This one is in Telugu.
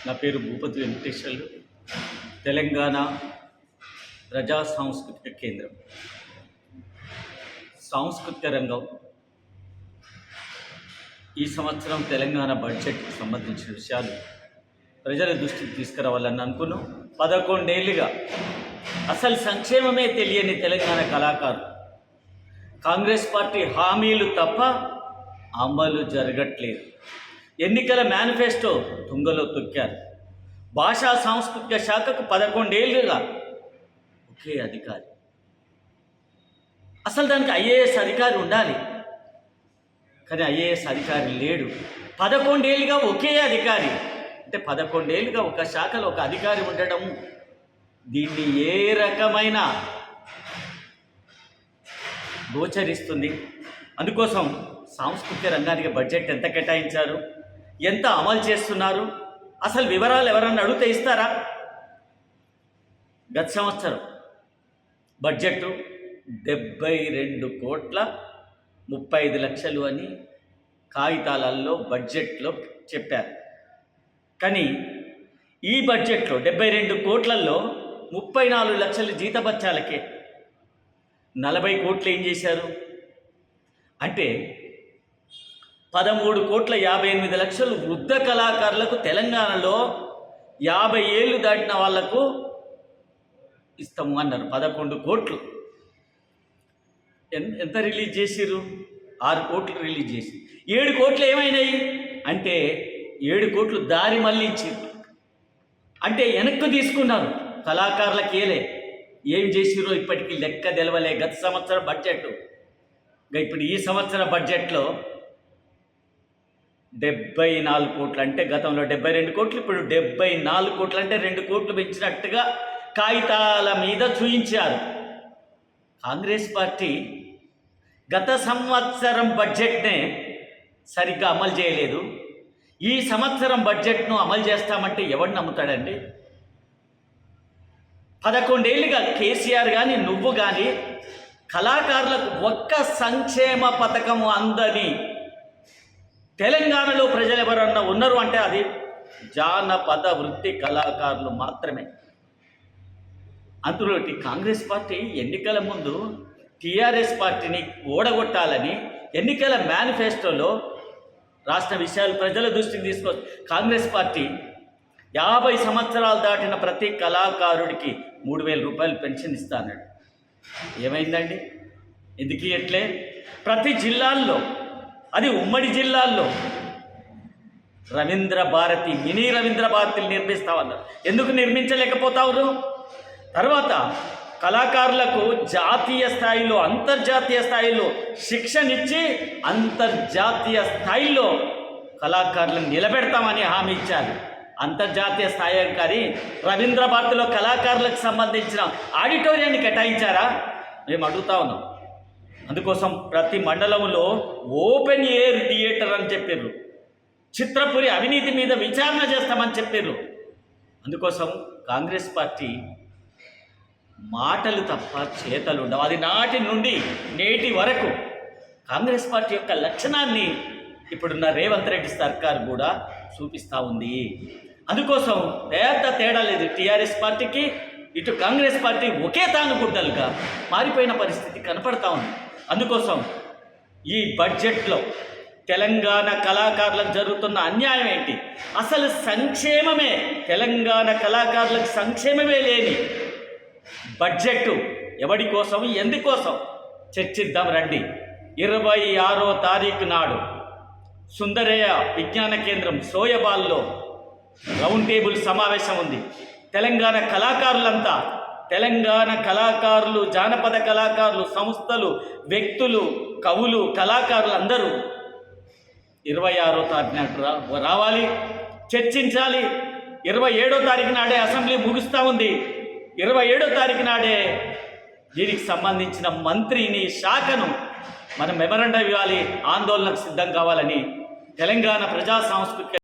నా పేరు భూపతి వెంకటేశ్వర్లు. తెలంగాణ ప్రజా సాంస్కృతిక కేంద్రం సాంస్కృతిక రంగం ఈ సంవత్సరం తెలంగాణ బడ్జెట్కి సంబంధించిన విషయాలు ప్రజల దృష్టికి తీసుకురావాలని అనుకున్నాం. 11 ఏళ్ళుగా అసలు సంక్షేమమే తెలియని తెలంగాణ కళాకారులు కాంగ్రెస్ పార్టీ హామీలు తప్ప అమలు జరగట్లేదు. ఎన్నికల మేనిఫెస్టో తుంగలో తొక్కారు. భాషా సాంస్కృతిక శాఖకు 11 ఏళ్ళుగా ఒకే అధికారి. అసలు దానికి ఐఏఎస్ అధికారి ఉండాలి, కానీ ఐఏఎస్ అధికారి లేడు. 11 ఏళ్ళుగా ఒకే అధికారి అంటే 11 ఏళ్ళుగా ఒక శాఖలో ఒక అధికారి ఉండడం, దీన్ని ఏ రకమైన గోచరిస్తుంది? అందుకోసం సాంస్కృతిక రంగానికి బడ్జెట్ ఎంత కేటాయించారు, ఎంత అమలు చేస్తున్నారు, అసలు వివరాలు ఎవరన్నా అడిగితే ఇస్తారా? గత సంవత్సరం బడ్జెట్ 72,35,00,000 అని కాగితాలలో బడ్జెట్లో చెప్పారు. కానీ ఈ బడ్జెట్లో 72 కోట్లలో 34 లక్షల జీతభత్యాలకే 40 కోట్లు ఏం చేశారు అంటే 13,58,00,000 వృద్ధ కళాకారులకు తెలంగాణలో 50 ఏళ్ళు దాటిన వాళ్లకు ఇస్తాము అన్నారు. 11 కోట్లు ఎంత రిలీజ్ చేసిర్రు? 6 కోట్లు రిలీజ్ చేసి 7 కోట్లు ఏమైనాయి అంటే 7 కోట్లు దారి మళ్ళించారు, అంటే వెనక్కు తీసుకున్నారు. కళాకారులకు ఏం చేసిరో ఇప్పటికీ లెక్క తెలవలే. గత సంవత్సరం బడ్జెట్ ఇప్పుడు ఈ సంవత్సరం బడ్జెట్లో 74 కోట్లు, అంటే గతంలో 72 కోట్లు, ఇప్పుడు 74 కోట్లు, అంటే 2 కోట్లు పెంచినట్టుగా కాగితాల మీద చూయించారు. కాంగ్రెస్ పార్టీ గత సంవత్సరం బడ్జెట్నే సరిగ్గా అమలు చేయలేదు. ఈ సంవత్సరం బడ్జెట్ను అమలు చేస్తామంటే ఎవడు నమ్ముతాడండి? 11 ఏళ్ళుగా కేసీఆర్ కానీ నువ్వు కానీ కళాకారులకు ఒక్క సంక్షేమ పథకం అందని తెలంగాణలో ప్రజలు ఎవరన్నా ఉన్నారు అంటే అది జానపద వృత్తి కళాకారులు మాత్రమే. అందులో కాంగ్రెస్ పార్టీ ఎన్నికల ముందు టీఆర్ఎస్ పార్టీని ఓడగొట్టాలని ఎన్నికల మేనిఫెస్టోలో రాష్ట్ర విషయాలు ప్రజల దృష్టికి తీసుకొచ్చి కాంగ్రెస్ పార్టీ 50 సంవత్సరాలు దాటిన ప్రతి కళాకారుడికి 3,000 రూపాయలు పెన్షన్ ఇస్తానన్నాడు. ఏమైందండి? ఎందుకు ఇట్లే? ప్రతి జిల్లాల్లో, అది ఉమ్మడి జిల్లాల్లో మినీ రవీంద్ర భారతిని నిర్మిస్తామన్నారు. ఎందుకు నిర్మించలేకపోతారు? తర్వాత కళాకారులకు జాతీయ స్థాయిలో అంతర్జాతీయ స్థాయిలో శిక్షణిచ్చి అంతర్జాతీయ స్థాయిలో కళాకారులను నిలబెడతామని హామీ ఇచ్చారు. అంతర్జాతీయ స్థాయి కానీ రవీంద్ర భారతిలో కళాకారులకు సంబంధించిన ఆడిటోరియాన్ని కేటాయించారా? మేము అడుగుతా ఉన్నాం. అందుకోసం ప్రతి మండలంలో ఓపెన్ ఎయిర్ థియేటర్ అని చెప్పారు. చిత్రపురి అవినీతి మీద విచారణ చేస్తామని చెప్పారు. అందుకోసం కాంగ్రెస్ పార్టీ మాటలు తప్ప చేతలు ఉండవు. అది నాటి నుండి నేటి వరకు కాంగ్రెస్ పార్టీ యొక్క లక్షణాన్ని ఇప్పుడున్న రేవంత్ రెడ్డి సర్కార్ కూడా చూపిస్తూ ఉంది. అందుకోసం పెద్ద తేడా లేదు. టీఆర్ఎస్ పార్టీకి ఇటు కాంగ్రెస్ పార్టీ ఒకే తానుగుడ్డలుగా మారిపోయిన పరిస్థితి కనపడతా ఉంది. అందుకోసం ఈ బడ్జెట్లో తెలంగాణ కళాకారులకు జరుగుతున్న అన్యాయం ఏంటి? అసలు సంక్షేమమే, తెలంగాణ కళాకారులకు సంక్షేమమే లేని బడ్జెట్ ఎవడి కోసం, ఎందుకోసం చర్చిద్దాం రండి. 26వ తారీఖు నాడు సుందరయ్య విజ్ఞాన కేంద్రం సోయబాల్లో రౌండ్ టేబుల్ సమావేశం ఉంది. తెలంగాణ కళాకారులంతా, తెలంగాణ కళాకారులు, జానపద కళాకారులు, సంస్థలు, వ్యక్తులు, కవులు, కళాకారులు అందరూ 26వ తారీఖు నాడు రావాలి, చర్చించాలి. 27వ తారీఖు నాడే అసెంబ్లీ ముగుస్తూ ఉంది. 27వ తారీఖు నాడే దీనికి సంబంధించిన మంత్రిని, శాఖను మనం మెమరాండం ఇవ్వాలి, ఆందోళనకు సిద్ధం కావాలని తెలంగాణ ప్రజా సాంస్కృతిక